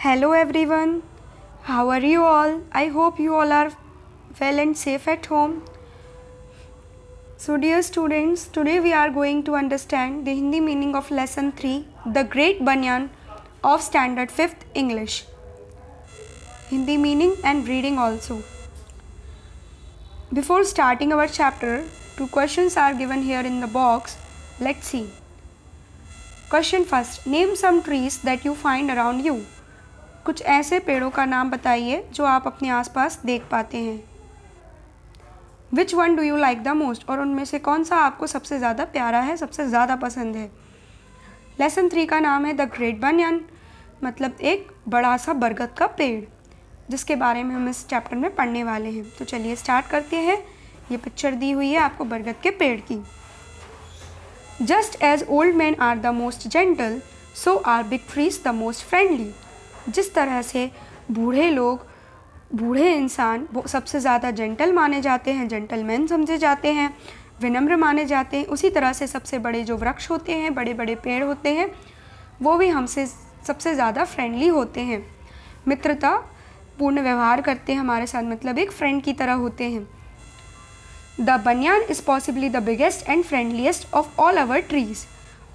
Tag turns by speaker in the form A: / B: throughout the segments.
A: Hello everyone, how are you all? I hope you all are well and safe at home. So dear students, today we are going to understand the Hindi meaning of lesson 3, The Great Banyan of Standard 5th English. Hindi meaning and reading also. Before starting our chapter, 2 questions are given here in the box. Let's see. Question first, name some trees that you find around you. कुछ ऐसे पेड़ों का नाम बताइए जो आप अपने आसपास देख पाते हैं. Which one do you like the most, और उनमें से कौन सा आपको सबसे ज़्यादा प्यारा है, सबसे ज़्यादा पसंद है. लेसन 3 का नाम है द ग्रेट बनियान, मतलब एक बड़ा सा बरगद का पेड़, जिसके बारे में हम इस चैप्टर में पढ़ने वाले हैं. तो चलिए स्टार्ट करते हैं. ये पिक्चर दी हुई है आपको बरगद के पेड़ की. Just as old man are the most gentle, so are big trees the most friendly. जिस तरह से बूढ़े इंसान वो सबसे ज़्यादा जेंटल माने जाते हैं, जेंटलमैन समझे जाते हैं, विनम्र माने जाते हैं, उसी तरह से सबसे बड़े जो वृक्ष होते हैं, बड़े बड़े पेड़ होते हैं, वो भी हमसे सबसे ज़्यादा फ्रेंडली होते हैं, मित्रता पूर्ण व्यवहार करते हैं हमारे साथ, मतलब एक फ्रेंड की तरह होते हैं. The banyan is possibly the biggest and friendliest of all our trees.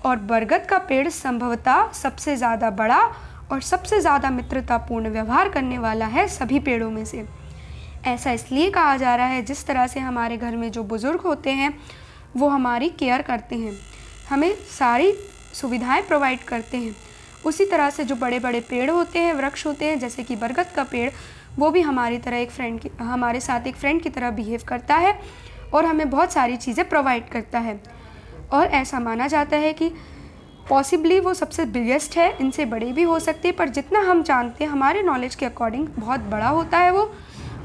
A: और बरगद का पेड़ संभवतः सबसे ज़्यादा बड़ा और सबसे ज़्यादा मित्रतापूर्ण व्यवहार करने वाला है सभी पेड़ों में से. ऐसा इसलिए कहा जा रहा है जिस तरह से हमारे घर में जो बुज़ुर्ग होते हैं वो हमारी केयर करते हैं, हमें सारी सुविधाएं प्रोवाइड करते हैं, उसी तरह से जो बड़े बड़े पेड़ होते हैं, वृक्ष होते हैं, जैसे कि बरगद का पेड़, वो भी हमारी तरह हमारे साथ एक फ्रेंड की तरह बिहेव करता है और हमें बहुत सारी चीज़ें प्रोवाइड करता है. और ऐसा माना जाता है कि पॉसिबली वो सबसे बिगेस्ट है, इनसे बड़े भी हो सकते हैं, पर जितना हम जानते हैं हमारे नॉलेज के अकॉर्डिंग बहुत बड़ा होता है वो,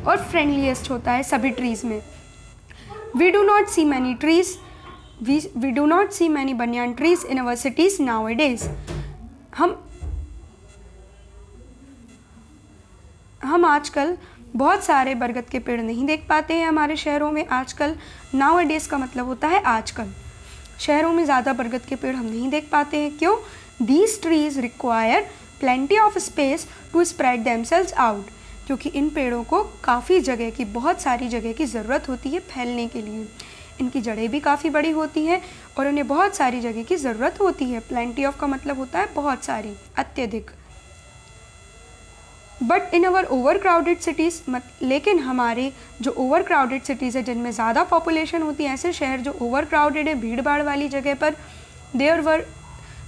A: और फ्रेंडलीएस्ट होता है सभी ट्रीज़ में. We do not see many trees we do not see many banyan trees in our cities nowadays. हम आजकल बहुत सारे बरगद के पेड़ नहीं देख पाते हैं हमारे शहरों में आजकल. नाउ ए डेज़ का मतलब होता है आजकल. शहरों में ज़्यादा बरगद के पेड़ हम नहीं देख पाते हैं. क्यों? These trees require plenty of space to spread themselves out. क्योंकि इन पेड़ों को काफ़ी जगह की, बहुत सारी जगह की ज़रूरत होती है फैलने के लिए. इनकी जड़ें भी काफ़ी बड़ी होती हैं और उन्हें बहुत सारी जगह की ज़रूरत होती है. प्लेंटी ऑफ का मतलब होता है बहुत सारी, अत्यधिक. But in our over crowded cities, लेकिन हमारे जो ओवर क्राउडेड सिटीज़ है, जिनमें ज़्यादा पॉपुलेशन होती है, ऐसे शहर जो ओवर क्राउडेड है, भीड़ भाड़ वाली जगह पर,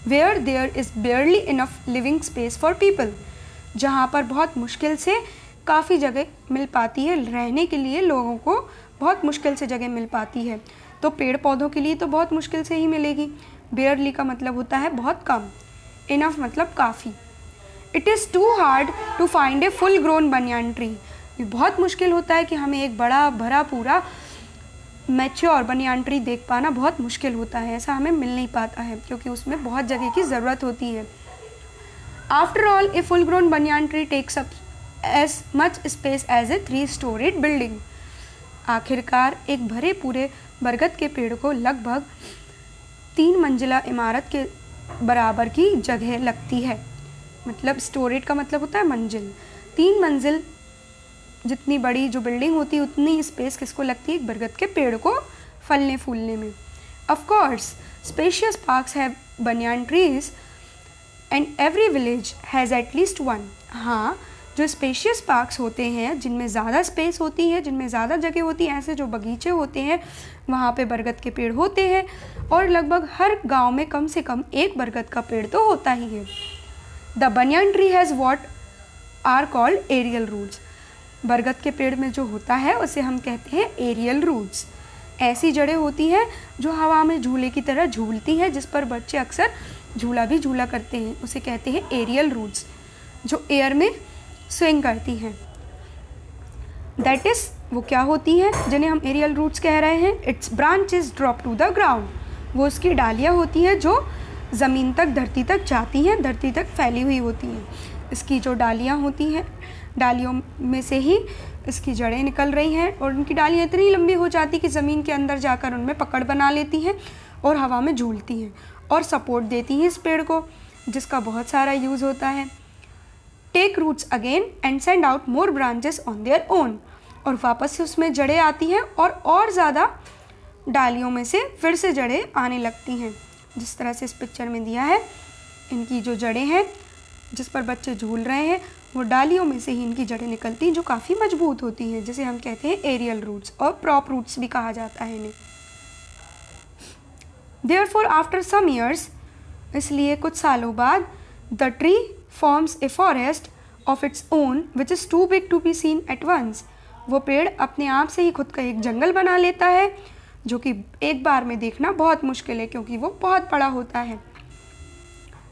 A: where there is barely enough living space for people, जहाँ पर बहुत मुश्किल से काफ़ी जगह मिल पाती है रहने के लिए. लोगों को बहुत मुश्किल से जगह मिल पाती है, तो पेड़ पौधों के लिए तो बहुत मुश्किल से ही मिलेगी. बेयरली का मतलब होता है बहुत कम, इनफ मतलब काफ़ी. It is too hard to find a full grown banyan tree. ये बहुत मुश्किल होता है कि हमें एक बड़ा भरा पूरा मैच्योर बनियान ट्री देख पाना बहुत मुश्किल होता है. ऐसा हमें मिल नहीं पाता है क्योंकि उसमें बहुत जगह की ज़रूरत होती है. After all a full grown banyan tree takes up as much space as a 3-storied building. आखिरकार एक भरे पूरे बरगद के पेड़ को लगभग 3 मंजिला इमारत के बराबर की जगह लगती है. मतलब स्टोरेड का मतलब होता है मंजिल. 3 मंजिल जितनी बड़ी जो बिल्डिंग होती है उतनी स्पेस किसको लगती है? एक बरगद के पेड़ को फलने फूलने में. Of course spacious parks have banyan trees and every village has at least one. हाँ, जो स्पेशियस पार्क्स होते हैं, जिनमें ज़्यादा स्पेस होती है, जिनमें ज़्यादा जगह होती है, ऐसे जो बगीचे होते हैं, वहाँ पे बरगद के पेड़ होते हैं, और लगभग हर गांव में कम से कम एक बरगद का पेड़ तो होता ही है. The banyan tree has what are called aerial roots. बरगद के पेड़ में जो होता है उसे हम कहते हैं एरियल रूट्स. ऐसी जड़ें होती हैं जो हवा में झूले की तरह झूलती हैं, जिस पर बच्चे अक्सर झूला भी झूला करते हैं. उसे कहते हैं एरियल रूट्स, जो एयर में स्विंग करती हैं. दैट इज़, वो क्या होती हैं जिन्हें हम एरियल रूट्स कह रहे हैं? Its branches drop to the ground. वो उसकी डालियाँ होती हैं जो ज़मीन तक, धरती तक जाती हैं, धरती तक फैली हुई होती हैं. इसकी जो डालियाँ होती हैं, डालियों में से ही इसकी जड़ें निकल रही हैं, और उनकी डालियाँ इतनी लंबी हो जाती कि ज़मीन के अंदर जाकर उनमें पकड़ बना लेती हैं और हवा में झूलती हैं और सपोर्ट देती हैं इस पेड़ को, जिसका बहुत सारा यूज़ होता है. Take roots again and send out more branches on their own, और वापस से उसमें जड़ें आती हैं और ज़्यादा डालियों में से फिर से जड़ें आने लगती हैं। जिस तरह से इस पिक्चर में दिया है, इनकी जो जड़ें हैं जिस पर बच्चे झूल रहे हैं वो डालियों में से ही इनकी जड़ें निकलती हैं, जो काफ़ी मजबूत होती हैं, जिसे हम कहते हैं एरियल रूट्स, और प्रॉप रूट्स भी कहा जाता है इन्हें। देयरफॉर आफ्टर सम ईयर्स, इसलिए कुछ सालों बाद, the tree forms a forest of its own which is too big to be seen at once, वो पेड़ अपने आप से ही खुद का एक जंगल बना लेता है, जो कि एक बार में देखना बहुत मुश्किल है क्योंकि वो बहुत बड़ा होता है।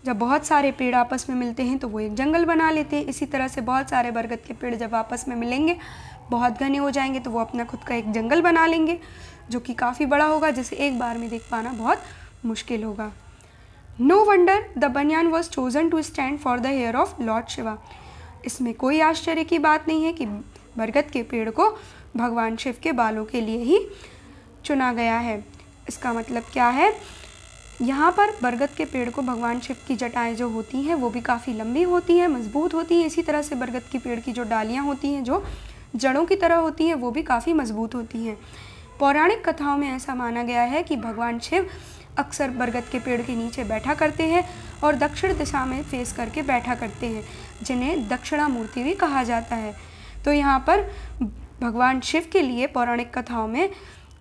A: जब बहुत सारे पेड़ आपस में मिलते हैं तो वो एक जंगल बना लेते हैं। इसी तरह से बहुत सारे बरगद के पेड़ जब आपस में मिलेंगे, बहुत घने हो जाएंगे, तो वो अपना खुद का एक जंगल बना लेंगे, जो कि काफ़ी बड़ा होगा, जिसे एक बार में देख पाना बहुत मुश्किल होगा। No wonder the banyan was chosen to stand for the hair of Lord Shiva. इसमें कोई आश्चर्य की बात नहीं है कि बरगद के पेड़ को भगवान शिव के बालों के लिए ही चुना गया है। इसका मतलब क्या है, यहाँ पर बरगद के पेड़ को भगवान शिव की जटाएं जो होती हैं वो भी काफ़ी लंबी होती हैं, मजबूत होती हैं। इसी तरह से बरगद के पेड़ की जो डालियाँ होती हैं जो जड़ों की तरह होती हैं वो भी काफ़ी मजबूत होती हैं। पौराणिक कथाओं में ऐसा माना गया है कि भगवान शिव अक्सर बरगद के पेड़ के नीचे बैठा करते हैं और दक्षिण दिशा में फेस करके बैठा करते हैं, जिन्हें दक्षिणामूर्ति भी कहा जाता है। तो यहाँ पर भगवान शिव के लिए पौराणिक कथाओं में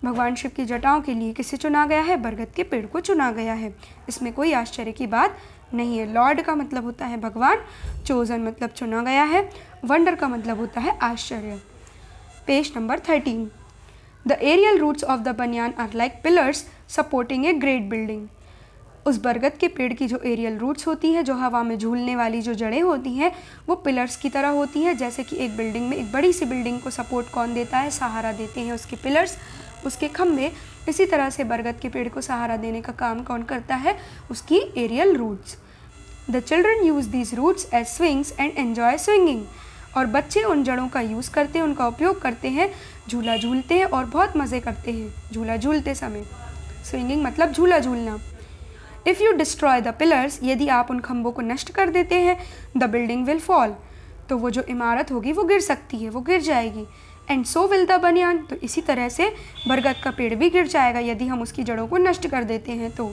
A: भगवान शिव की जटाओं के लिए किसे चुना गया है, बरगद के पेड़ को चुना गया है। इसमें कोई आश्चर्य की बात नहीं है। लॉर्ड का मतलब होता है भगवान, चोजन मतलब चुना गया है, वंडर का मतलब होता है आश्चर्य। Page number 13। The aerial roots of the banyan are like pillars supporting a great building. उस बरगद के पेड़ की जो एरियल रूट्स होती हैं, जो हवा में झूलने वाली जो जड़ें होती हैं, वो पिलर्स की तरह होती हैं। जैसे कि एक बिल्डिंग में, एक बड़ी सी बिल्डिंग को सपोर्ट कौन देता है, सहारा देते हैं उसके पिलर्स, उसके खंभे। इसी तरह से बरगद के पेड़ को सहारा देने का काम कौन करता है, उसकी aerial roots. The children use these roots as swings and enjoy swinging. और बच्चे उन जड़ों का यूज़ करते हैं, उनका उपयोग करते हैं, झूला झूलते हैं और बहुत मज़े करते हैं झूला झूलते समय। स्विंगिंग मतलब झूला झूलना। If you destroy the pillars, यदि आप उन खंभों को नष्ट कर देते हैं, द बिल्डिंग विल फॉल, तो वो जो इमारत होगी वो गिर सकती है, वो गिर जाएगी। एंड सो विल द बनियान, तो इसी तरह से बरगद का पेड़ भी गिर जाएगा यदि हम उसकी जड़ों को नष्ट कर देते हैं तो।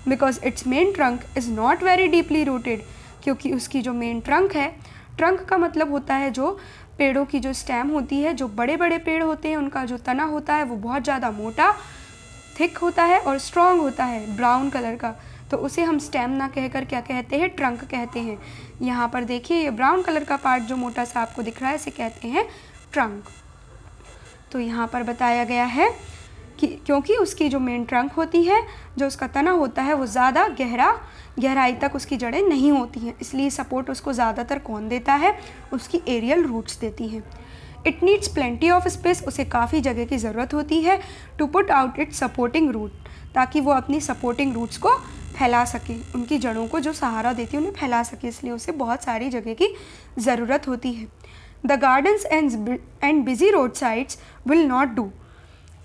A: Because it's main trunk is not very deeply rooted, क्योंकि उसकी जो मेन ट्रंक है, ट्रंक का मतलब होता है जो पेड़ों की जो स्टेम होती है, जो बड़े बड़े पेड़ होते हैं उनका जो तना होता है वो बहुत ज़्यादा मोटा, थिक होता है और स्ट्रॉन्ग होता है, ब्राउन कलर का, तो उसे हम स्टेम ना कहकर क्या कहते हैं, ट्रंक कहते हैं। यहाँ पर देखिए ये ब्राउन कलर का पार्ट जो मोटा सा आपको दिख रहा है, इसे कहते हैं ट्रंक। तो यहाँ पर बताया गया है कि क्योंकि उसकी जो मेन ट्रंक होती है, जो उसका तना होता है, वो ज़्यादा गहराई तक उसकी जड़ें नहीं होती हैं, इसलिए सपोर्ट उसको ज़्यादातर कौन देता है, उसकी एरियल रूट्स देती हैं। It needs plenty of space, उसे काफ़ी जगह की ज़रूरत होती है, to put out its supporting root, ताकि वो अपनी सपोर्टिंग रूट्स को फैला सके, उनकी जड़ों को जो सहारा देती है उन्हें फैला सके, इसलिए उसे बहुत सारी जगह की ज़रूरत होती है। The gardens and busy road sides will not do,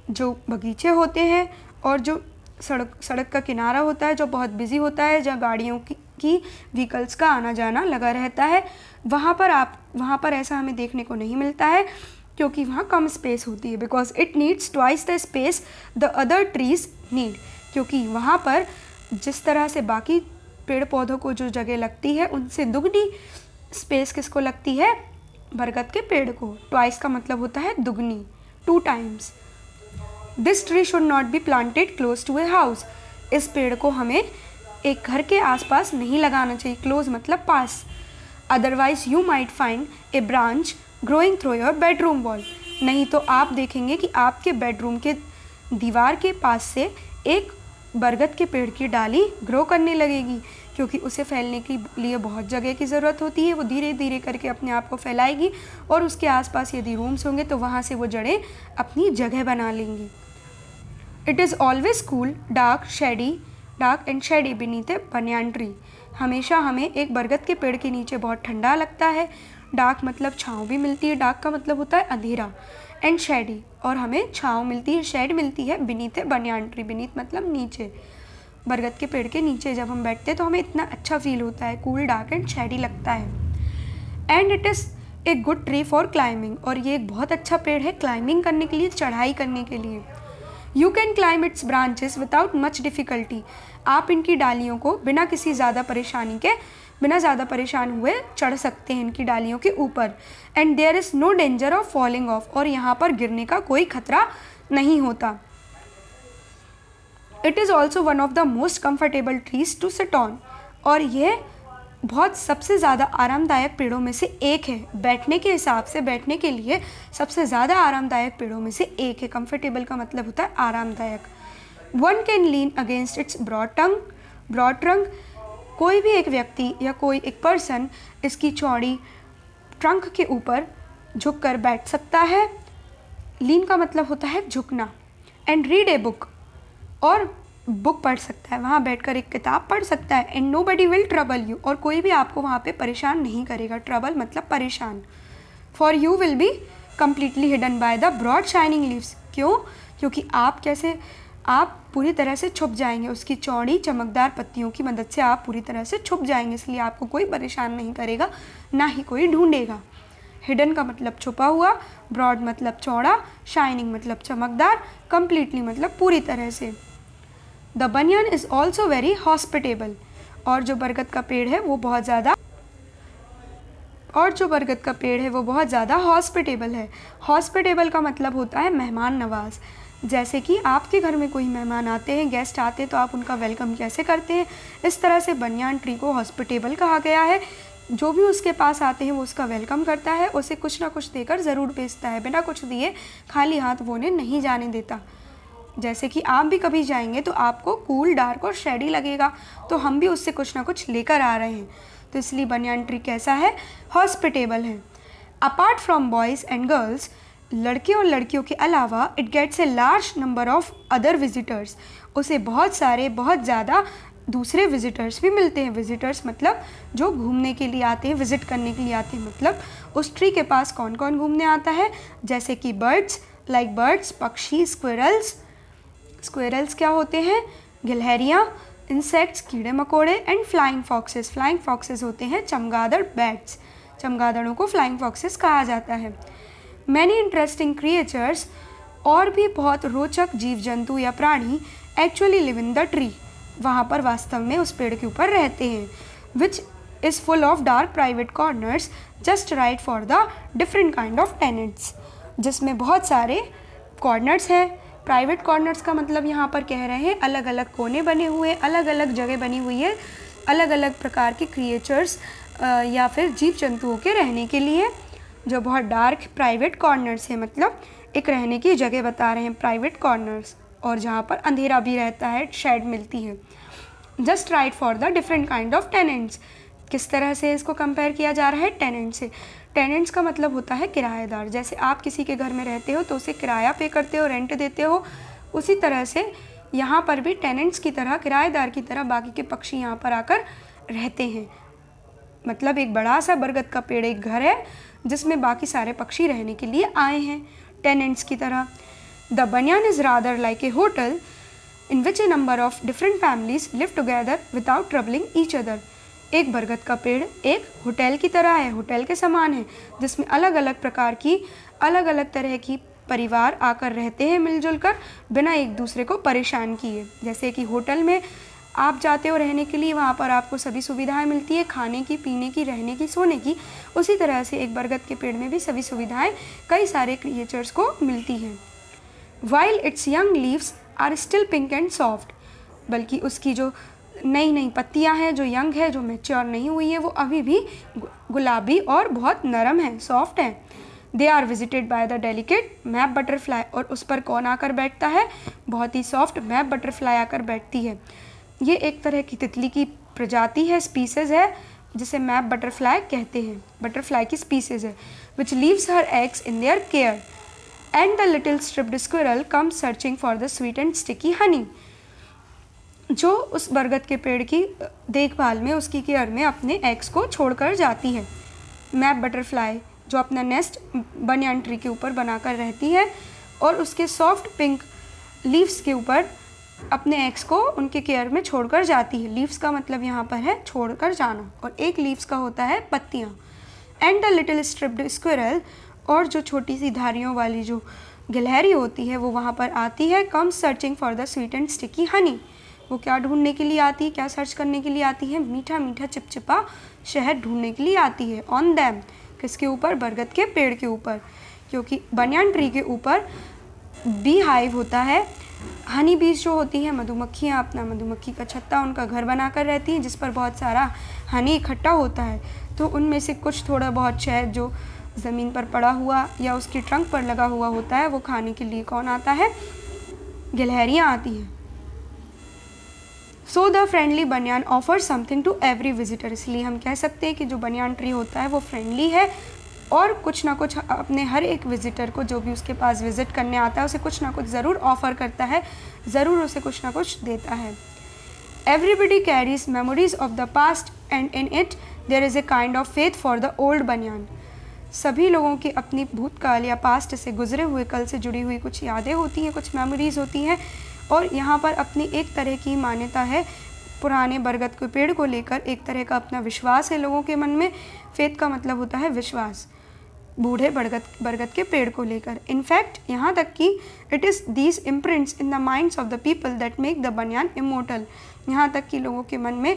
A: जो बगीचे होते हैं और जो सड़क का किनारा होता है जो बहुत बिजी होता है, जहाँ गाड़ियों की व्हीकल्स का आना जाना लगा रहता है, वहाँ पर ऐसा हमें देखने को नहीं मिलता है, क्योंकि वहाँ कम स्पेस होती है। Because it needs twice the space the other trees need, क्योंकि वहाँ पर जिस तरह से बाकी पेड़ पौधों को जो जगह लगती है उनसे दुगनी स्पेस किसको लगती है, बरगद के पेड़ को। ट्वाइस का मतलब होता है दुगनी, 2 times. This tree should not be planted close to a house, इस पेड़ को हमें एक घर के आसपास नहीं लगाना चाहिए, क्लोज मतलब पास। Otherwise you might find a branch growing through your bedroom wall, नहीं तो आप देखेंगे कि आपके बेडरूम के दीवार के पास से एक बरगद के पेड़ की डाली ग्रो करने लगेगी, क्योंकि उसे फैलने के लिए बहुत जगह की ज़रूरत होती है। वो धीरे धीरे करके अपने आप को फैलाएगी और उसके आसपास यदि रूम्स होंगे तो वहाँ से वो जड़ें अपनी जगह बना लेंगी। It is always cool dark and shady beneath A banyan tree, हमेशा हमें एक बरगद के पेड़ के नीचे बहुत ठंडा लगता है। डार्क मतलब छाँव भी मिलती है, डार्क का मतलब होता है अंधेरा, एंड शेडी और हमें छाँव मिलती है, शेड मिलती है बीनीथ ए बनियान ट्री, बीनीथ मतलब नीचे, बरगद के पेड़ के नीचे जब हम बैठते हैं तो हमें इतना अच्छा फील होता है, कूल डार्क एंड शेडी लगता है। And it is a good tree for climbing, और ये एक बहुत अच्छा पेड़ है क्लाइंबिंग करने के लिए, चढ़ाई करने के लिए। You can climb it's branches without much difficulty, आप इनकी डालियों को बिना किसी ज़्यादा परेशानी के, बिना ज़्यादा परेशान हुए चढ़ सकते हैं इनकी डालियों के ऊपर। And there is no danger of falling off, और यहाँ पर गिरने का कोई खतरा नहीं होता। It is also one of the most comfortable trees to sit on, और ये बहुत सबसे ज़्यादा आरामदायक पेड़ों में से एक है। बैठने के हिसाब से, बैठने के लिए सबसे ज़्यादा आरामदायक पेड़ों में से एक है। कंफर्टेबल का मतलब होता है आरामदायक। One can lean against its broad trunk, कोई भी एक व्यक्ति या कोई एक पर्सन इसकी चौड़ी ट्रंक के ऊपर झुक कर बैठ सकता है। लीन का मतलब होता है झुकना। एंड रीड ए बुक, और बुक पढ़ सकता है, वहाँ बैठकर एक किताब पढ़ सकता है। And nobody will trouble you, और कोई भी आपको वहाँ पे परेशान नहीं करेगा। ट्रबल मतलब परेशान। For you will be completely hidden by the broad shining leaves, क्यों? क्योंकि आप पूरी तरह से छुप जाएंगे, उसकी चौड़ी चमकदार पत्तियों की मदद से आप पूरी तरह से छुप जाएंगे, इसलिए आपको कोई परेशान नहीं करेगा, ना ही कोई ढूंढेगा। हिडन का मतलब छुपा हुआ, ब्रॉड मतलब चौड़ा, शाइनिंग मतलब चमकदार, कम्प्लीटली मतलब पूरी तरह से। The banyan is also very hospitable, और जो बरगद का पेड़ है वो बहुत ज़्यादा हॉस्पिटेबल है। हॉस्पिटेबल का मतलब होता है मेहमान नवाज। जैसे कि आपके घर में कोई मेहमान आते हैं, गेस्ट आते हैं, तो आप उनका वेलकम कैसे करते हैं, इस तरह से बनियान ट्री को हॉस्पिटेबल कहा गया है। जो भी उसके पास आते हैं वो उसका वेलकम करता है, उसे कुछ ना कुछ देकर ज़रूर भेजता है, बिना कुछ दिए खाली हाथ वो उन्हें नहीं जाने देता। जैसे कि आप भी कभी जाएंगे तो आपको कूल, डार्क और शेडी लगेगा, तो हम भी उससे कुछ ना कुछ लेकर आ रहे हैं, तो इसलिए बनियान ट्री कैसा है? हॉस्पिटेबल है। Apart from boys and girls, लड़के और लड़कियों के अलावा it gets a large number of other visitors, उसे बहुत ज़्यादा दूसरे विजिटर्स भी मिलते हैं। विजिटर्स मतलब जो घूमने के लिए आते हैं, विजिट करने के लिए आते हैं। मतलब उस ट्री के पास कौन कौन घूमने आता है? जैसे कि बर्ड्स, लाइक बर्ड्स, पक्षी, स्क्विरल्स क्या होते हैं? गिलहरियाँ, इंसेक्ट्स, कीड़े मकोड़े, and flying foxes. Flying foxes होते हैं चमगादड़, बैट्स। चमगादड़ों को फ्लाइंग फॉक्सेस कहा जाता है। मैनी इंटरेस्टिंग क्रिएचर्स, और भी बहुत रोचक जीव जंतु या प्राणी actually live in the tree, वहाँ पर वास्तव में उस पेड़ के ऊपर रहते हैं। Which is full of dark private corners just right for the different kind of tenants, जिसमें बहुत सारे कॉर्नर्स हैं। प्राइवेट कॉर्नर्स का मतलब यहाँ पर कह रहे हैं अलग अलग कोने बने हुए, अलग अलग जगह बनी हुई है, अलग अलग प्रकार के क्रिएचर्स या फिर जीव जंतुओं के रहने के लिए। जो बहुत डार्क प्राइवेट कॉर्नर्स है, मतलब एक रहने की जगह बता रहे हैं प्राइवेट कॉर्नर्स, और जहाँ पर अंधेरा भी रहता है, शेड मिलती है। Just right for the different kind of tenants, किस तरह से इसको कंपेयर किया जा रहा है? टेनेंट से। टेनेंट्स का मतलब होता है किराएदार। जैसे आप किसी के घर में रहते हो तो उसे किराया पे करते हो, रेंट देते हो, उसी तरह से यहाँ पर भी टेनेंट्स की तरह, किराएदार की तरह बाकी के पक्षी यहाँ पर आकर रहते हैं। मतलब एक बड़ा सा बरगद का पेड़ एक घर है जिसमें बाकी सारे पक्षी रहने के लिए आए हैं, टेनेंट्स की तरह। The banyan is rather like a hotel in which A number of different families live together without troubling each other. एक बरगद का पेड़ एक होटल की तरह है, होटल के समान है, जिसमें अलग अलग प्रकार की, अलग अलग तरह की परिवार आकर रहते हैं मिलजुल कर, बिना एक दूसरे को परेशान किए। जैसे कि होटल में आप जाते हो रहने के लिए, वहाँ पर आपको सभी सुविधाएं मिलती है, खाने की, पीने की, रहने की, सोने की। उसी तरह से एक बरगद के पेड़ में भी सभी सुविधाएं कई सारे क्रिएचर्स को मिलती हैं। While its young leaves are still pink and soft, बल्कि उसकी जो नई नई पत्तियां हैं, जो यंग है, जो मैच्योर नहीं हुई है, वो अभी भी गुलाबी और बहुत नरम है, सॉफ्ट है। They are visited by the delicate map butterfly, और उस पर कौन आकर बैठता है? बहुत ही सॉफ्ट मैप बटरफ्लाई आकर बैठती है। ये एक तरह की तितली की प्रजाति है, स्पीसीज है, जिसे मैप बटरफ्लाई कहते हैं। बटरफ्लाई की स्पीसीज है। Which leaves her eggs in their care and the little striped squirrel come searching for the sweet and sticky honey, जो उस बरगद के पेड़ की देखभाल में, उसकी केयर में अपने एग्स को छोड़कर जाती है। मैप बटरफ्लाई जो अपना नेस्ट बनियान ट्री के ऊपर बनाकर रहती है और उसके सॉफ्ट पिंक लीव्स के ऊपर अपने एग्स को उनके केयर में छोड़कर जाती है। लीव्स का मतलब यहाँ पर है छोड़कर जाना, और एक लीव्स का होता है पत्तियाँ। And the little striped squirrel, और जो छोटी सी धारियों वाली जो गिलहरी होती है वो वहाँ पर आती है, comes searching for the sweet and sticky Honey. वो क्या ढूंढने के लिए आती है, क्या सर्च करने के लिए आती है? मीठा मीठा चिपचिपा शहद ढूंढने के लिए आती है। ऑन दैम, किसके ऊपर? बरगद के पेड़ के ऊपर, क्योंकि बनियान ट्री के ऊपर बी हाइव होता है। हनी बीज जो होती है, मधुमक्खियाँ अपना मधुमक्खी का छत्ता उनका घर बनाकर रहती हैं, जिस पर बहुत सारा हनी इकट्ठा होता है। तो उनमें से कुछ थोड़ा बहुत शहद जो ज़मीन पर पड़ा हुआ या उसकी ट्रंक पर लगा हुआ होता है वो खाने के लिए कौन आता है? गिलहरियाँ आती हैं। So the friendly banyan offer something to every visitor, इसलिए हम कह सकते हैं कि जो बनियान ट्री होता है वो फ्रेंडली है और कुछ ना कुछ अपने हर एक विजिटर को, जो भी उसके पास विजिट करने आता है, उसे कुछ ना कुछ ज़रूर ऑफ़र करता है, ज़रूर उसे कुछ ना कुछ देता है। Everybody carries memories of the past and in it there is a kind of faith for the old banyan. सभी लोगों की अपनी भूतकाल या पास्ट से, गुजरे हुए कल से जुड़ी हुई कुछ यादें होती हैं, कुछ मेमोरीज़ होती हैं, और यहाँ पर अपनी एक तरह की मान्यता है पुराने बरगद के पेड़ को लेकर, एक तरह का अपना विश्वास है लोगों के मन में। फेथ का मतलब होता है विश्वास, बूढ़े बरगद के पेड़ को लेकर। इनफैक्ट यहाँ तक कि it is these imprints in the minds of the people that make the बनियान इमोर्टल, यहाँ तक कि लोगों के मन में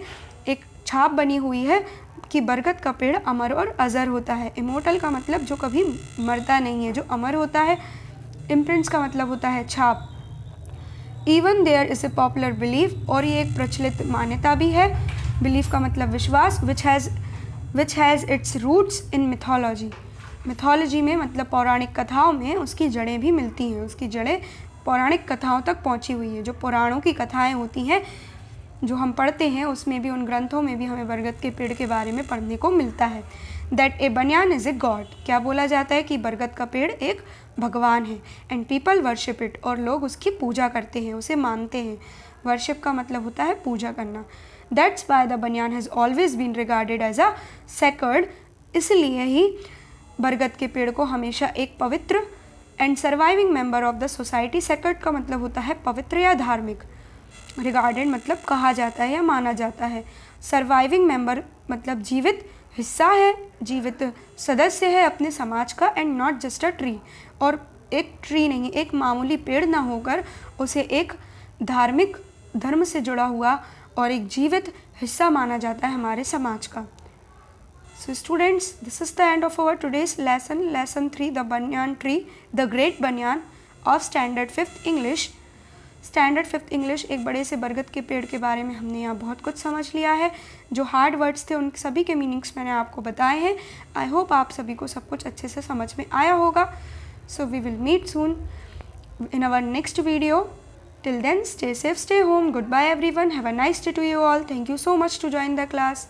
A: एक छाप बनी हुई है कि बरगद का पेड़ अमर और अजर होता है। इमोर्टल का मतलब जो कभी मरता नहीं है, जो अमर होता है। इम्प्रिंट्स का मतलब होता है छाप। Even there is a popular belief, और ये एक प्रचलित मान्यता भी है। बिलीफ का मतलब विश्वास। Which has its roots in mythology, mythology में मतलब पौराणिक कथाओं में उसकी जड़ें भी मिलती हैं, उसकी जड़ें पौराणिक कथाओं तक पहुंची हुई है। जो पुराणों की कथाएं होती हैं जो हम पढ़ते हैं, उसमें भी, उन ग्रंथों में भी हमें बरगद के पेड़ के बारे में पढ़ने को मिलता है। दैट ए बनियान इज़ ए गॉड, क्या बोला जाता है कि बरगद का पेड़ एक भगवान है। एंड पीपल वर्शिप इट, और लोग उसकी पूजा करते हैं, उसे मानते हैं। वर्शिप का मतलब होता है पूजा करना। That's why the banyan has always been regarded as a sacred, इसलिए ही बरगद के पेड़ को हमेशा एक पवित्र and surviving member of the society, sacred का मतलब होता है पवित्र या धार्मिक, रिगार्डेड मतलब कहा जाता है या माना जाता है, सर्वाइविंग मेंबर मतलब जीवित हिस्सा है, जीवित सदस्य है अपने समाज का, and not just a tree, और एक ट्री नहीं, एक मामूली पेड़ ना होकर उसे एक धार्मिक धर्म से जुड़ा हुआ और एक जीवित हिस्सा माना जाता है हमारे समाज का। So students, this is the end of our today's lesson, lesson 3, the banyan tree, the great banyan of standard 5th English। Standard 5th English एक बड़े से बरगद के पेड़ के बारे में हमने यहाँ बहुत कुछ समझ लिया है। जो हार्ड वर्ड्स थे उन सभी के मीनिंग्स मैंने आपको बताए हैं। आई होप आप सभी को सब कुछ अच्छे से समझ में आया होगा। So we will meet soon in our next video. Till then, stay safe, stay home. Goodbye everyone. Have a nice day to you all. Thank you so much to join the class.